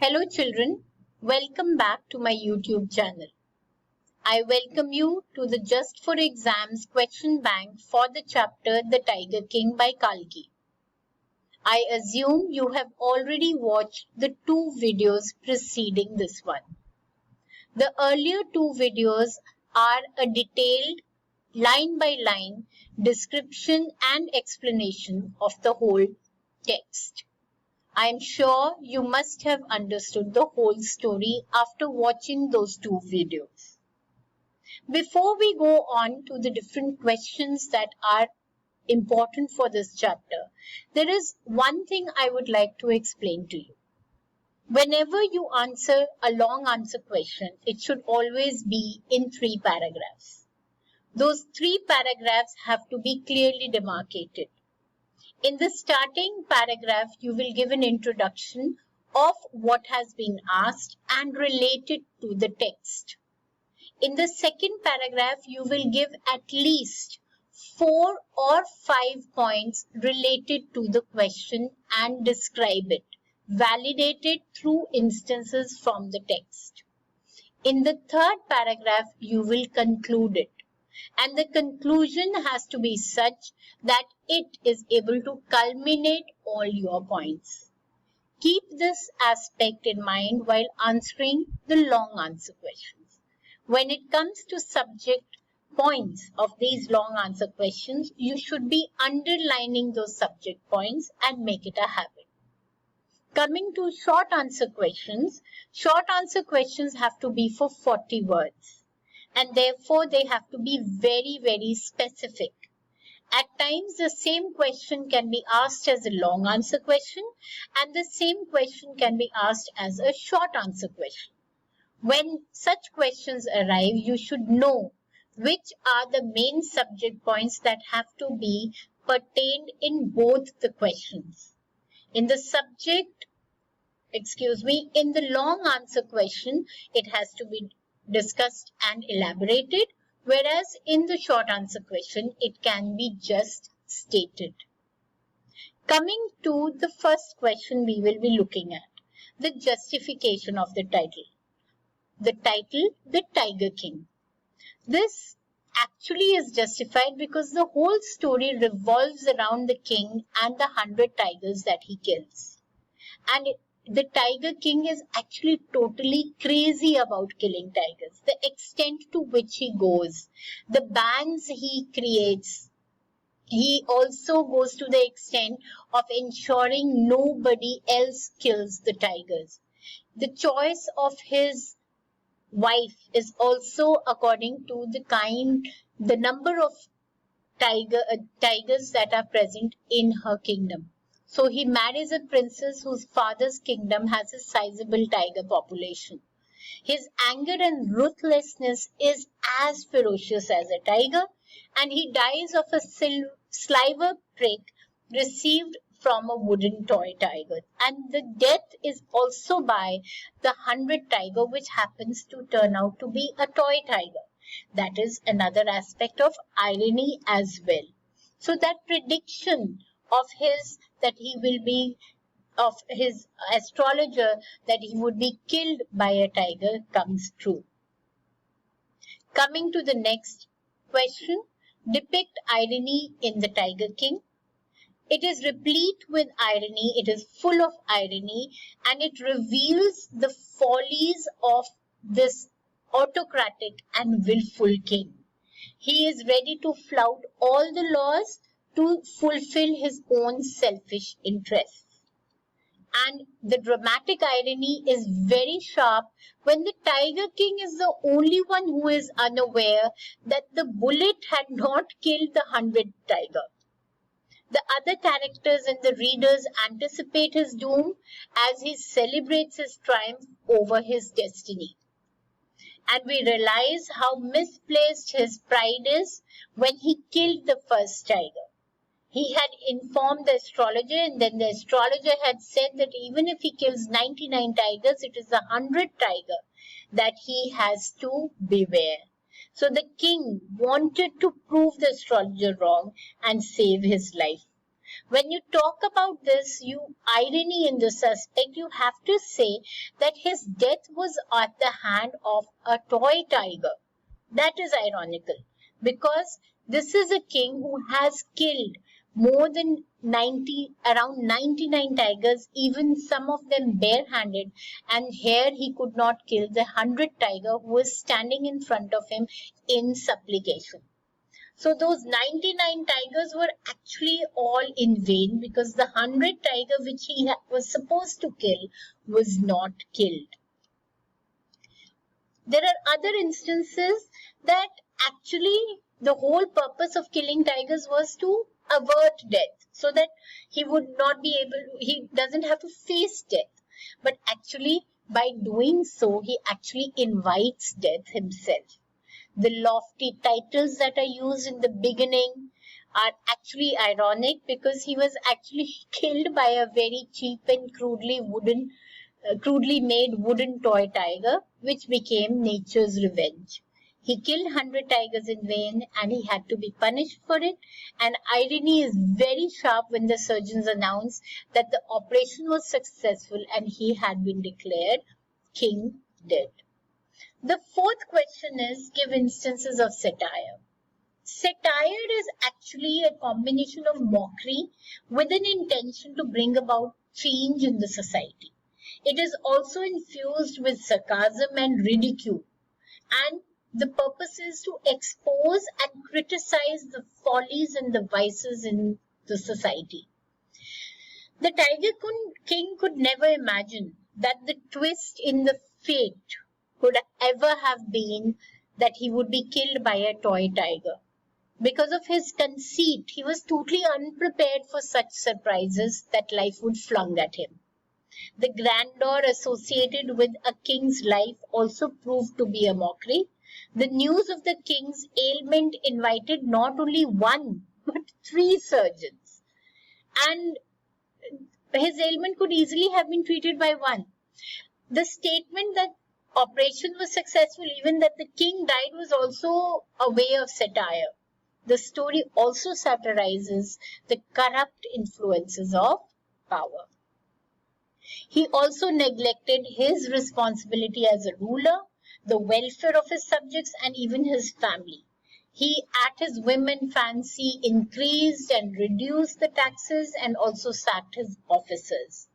Hello children, welcome back to my YouTube channel. I welcome you to the Just for Exams question bank for the chapter The Tiger King by Kalki. I assume you have already watched the two videos preceding this one. The earlier two videos are a detailed line by line description and explanation of the whole text. I am sure you must have understood the whole story after watching those two videos. Before we go on to the different questions that are important for this chapter, there is one thing I would like to explain to you. Whenever you answer a long answer question, it should always be in 3 paragraphs. Those 3 paragraphs have to be clearly demarcated. In the starting paragraph, you will give an introduction of what has been asked and relate it to the text. In the second paragraph, you will give at least 4 or 5 points related to the question and describe it, validate it through instances from the text. In the third paragraph, you will conclude it. And the conclusion has to be such that it is able to culminate all your points. Keep this aspect in mind while answering the long answer questions. When it comes to subject points of these long answer questions, you should be underlining those subject points and make it a habit. Coming to short answer questions have to be for 40 words. And therefore, they have to be very, very specific. At times, the same question can be asked as a long answer question, and the same question can be asked as a short answer question. When such questions arrive, you should know which are the main subject points that have to be pertained in both the questions. In the long answer question, it has to be discussed and elaborated, whereas in the short answer question, it can be just stated. Coming to the first question we will be looking at, the justification of the title. The title, The Tiger King. This actually is justified because the whole story revolves around the king and the 100 tigers that he kills. And the Tiger King is actually totally crazy about killing tigers. The extent to which he goes, the bands he creates. He also goes to the extent of ensuring nobody else kills the tigers. The choice of his wife is also according to the number of tigers that are present in her kingdom. So he marries a princess whose father's kingdom has a sizable tiger population. His anger and ruthlessness is as ferocious as a tiger, and he dies of a sliver prick received from a wooden toy tiger. And the death is also by the 100 tiger, which happens to turn out to be a toy tiger. That is another aspect of irony as well. So that prediction of his astrologer that he would be killed by a tiger comes true. Coming to the next question, depict irony in the Tiger King. It is replete with irony, it is full of irony, and it reveals the follies of this autocratic and willful king. He is ready to flout all the laws to fulfill his own selfish interests. And the dramatic irony is very sharp when the Tiger King is the only one who is unaware that the bullet had not killed the 100 tiger. The other characters and the readers anticipate his doom as he celebrates his triumph over his destiny. And we realize how misplaced his pride is when he killed the first tiger. He had informed the astrologer, and then the astrologer had said that even if he kills 99 tigers, it is the 100 tiger that he has to beware. So the king wanted to prove the astrologer wrong and save his life. When you talk about this, irony in this aspect, you have to say that his death was at the hand of a toy tiger. That is ironical because this is a king who has killed more than around 99 tigers, even some of them barehanded, and here he could not kill the 100th tiger who was standing in front of him in supplication. So those 99 tigers were actually all in vain because the 100th tiger which he was supposed to kill was not killed. There are other instances that actually the whole purpose of killing tigers was to avert death so that he doesn't have to face death. But actually by doing so, he actually invites death himself. The lofty titles that are used in the beginning are actually ironic because he was actually killed by a very cheap and crudely made wooden toy tiger, which became nature's revenge. He killed 100 tigers in vain and he had to be punished for it. And irony is very sharp when the surgeons announced that the operation was successful and he had been declared king dead. The fourth question is, give instances of satire. Satire is actually a combination of mockery with an intention to bring about change in the society. It is also infused with sarcasm and ridicule, and the purpose is to expose and criticize the follies and the vices in the society. The Tiger King could never imagine that the twist in the fate could ever have been that he would be killed by a toy tiger. Because of his conceit, he was totally unprepared for such surprises that life would flung at him. The grandeur associated with a king's life also proved to be a mockery. The news of the king's ailment invited not only one, but 3 surgeons. And his ailment could easily have been treated by one. The statement that operation was successful, even that the king died, was also a way of satire. The story also satirizes the corrupt influences of power. He also neglected his responsibility as a ruler, the welfare of his subjects, and even his family. He, at his whim and fancy, increased and reduced the taxes and also sacked his officers,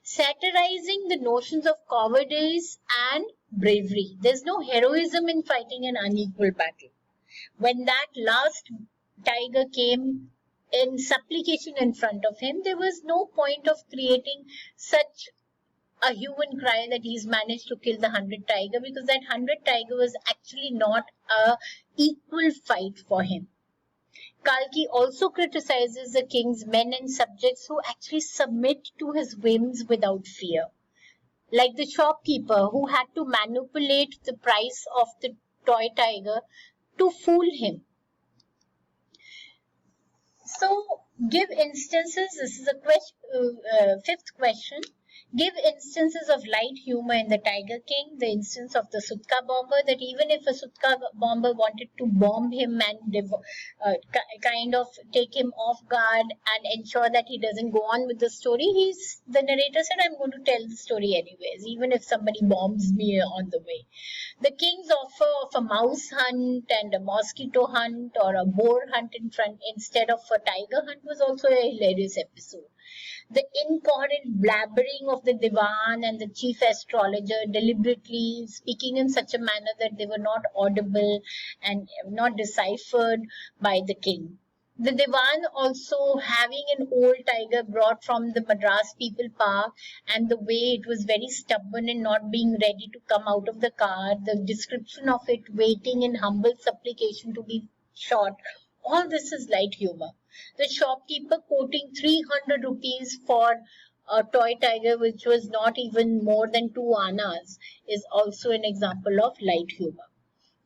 satirizing the notions of cowardice and bravery. There's no heroism in fighting an unequal battle. When that last tiger came in supplication in front of him, there was no point of creating such a hue and cry that he's managed to kill the 100 tiger, because that 100 tiger was actually not a equal fight for him. Kalki also criticizes the king's men and subjects who actually submit to his whims without fear, like the shopkeeper who had to manipulate the price of the toy tiger to fool him. So, give instances. This is a fifth question. Give instances of light humor in the Tiger King. The instance of the Sutka bomber, that even if a Sutka bomber wanted to bomb him and kind of take him off guard and ensure that he doesn't go on with the story, the narrator said, I'm going to tell the story anyways, even if somebody bombs me on the way. The king's offer of a mouse hunt and a mosquito hunt or a boar hunt in front instead of a tiger hunt was also a hilarious episode. The incoherent blabbering of the Divan and the chief astrologer deliberately speaking in such a manner that they were not audible and not deciphered by the king. The Divan also having an old tiger brought from the Madras People Park, and the way it was very stubborn and not being ready to come out of the car, the description of it waiting in humble supplication to be shot, all this is light humor. The shopkeeper quoting 300 rupees for a toy tiger, which was not even more than 2 annas, is also an example of light humor.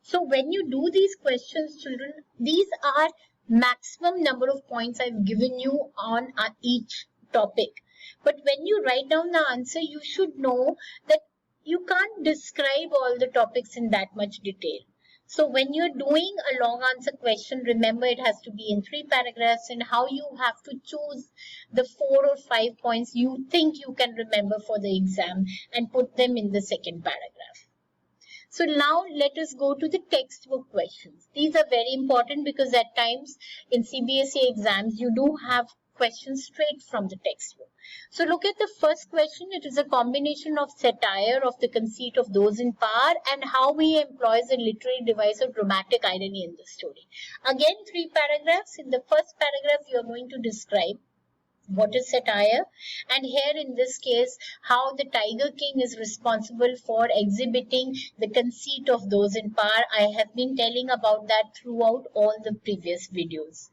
So when you do these questions, children, these are maximum number of points I've given you on each topic. But when you write down the answer, you should know that you can't describe all the topics in that much detail. So when you're doing a long answer question, remember it has to be in 3 paragraphs, and how you have to choose the 4 or 5 points you think you can remember for the exam and put them in the second paragraph. So now let us go to the textbook questions. These are very important because at times in CBSE exams you do have questions straight from the textbook. So look at the first question. It is a combination of satire of the conceit of those in power and how he employs a literary device of dramatic irony in the story. Again, 3 paragraphs. In the first paragraph, you are going to describe what is satire, and here in this case how the Tiger King is responsible for exhibiting the conceit of those in power. I have been telling about that throughout all the previous videos.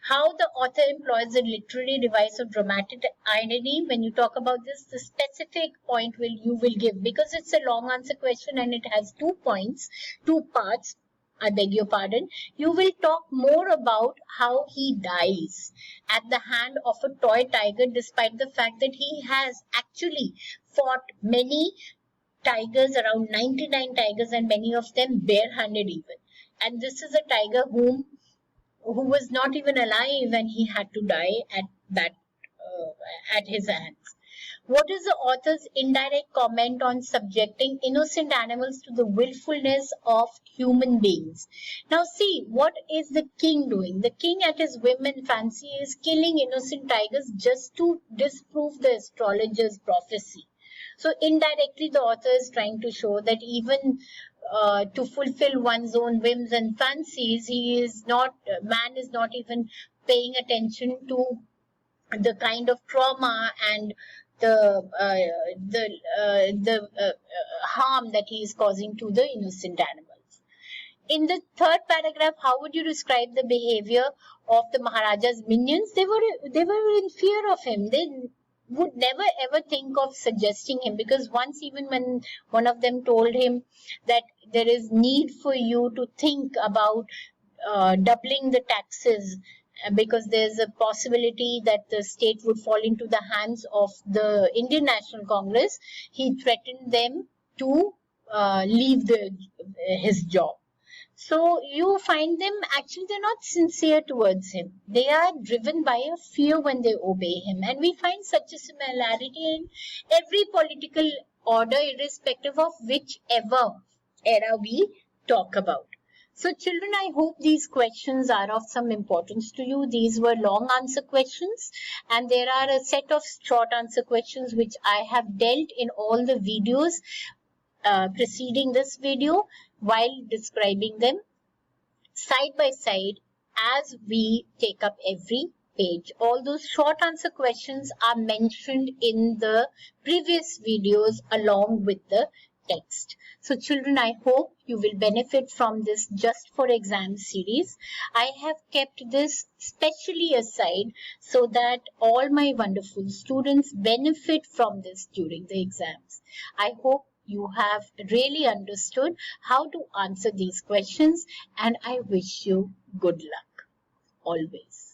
How the author employs a literary device of dramatic irony. When you talk about this, the specific point you will give, because it's a long answer question and it has 2 points, 2 parts, I beg your pardon. You will talk more about how he dies at the hand of a toy tiger, despite the fact that he has actually fought many tigers, around 99 tigers, and many of them barehanded even. And this is a tiger who was not even alive when he had to die at his hands. What is the author's indirect comment on subjecting innocent animals to the willfulness of human beings? Now see, what is the king doing? The king at his whim and fancy is killing innocent tigers just to disprove the astrologer's prophecy. So indirectly the author is trying to show that even to fulfill one's own whims and fancies, man is not even paying attention to the kind of trauma and the harm that he is causing to the innocent animals. In the third paragraph, how would you describe the behavior of the Maharaja's minions? They were in fear of him. They would never ever think of suggesting him, because once, even when one of them told him that there is need for you to think about doubling the taxes, because there's a possibility that the state would fall into the hands of the Indian National Congress, he threatened them to leave his job. So you find them, actually they're not sincere towards him. They are driven by a fear when they obey him. And we find such a similarity in every political order, irrespective of whichever era we talk about. So children, I hope these questions are of some importance to you. These were long answer questions, and there are a set of short answer questions which I have dealt in all the videos preceding this video while describing them side by side as we take up every page. All those short answer questions are mentioned in the previous videos along with the text. So children, I hope you will benefit from this Just for Exam series. I have kept this specially aside so that all my wonderful students benefit from this during the exams. I hope you have really understood how to answer these questions, and I wish you good luck always.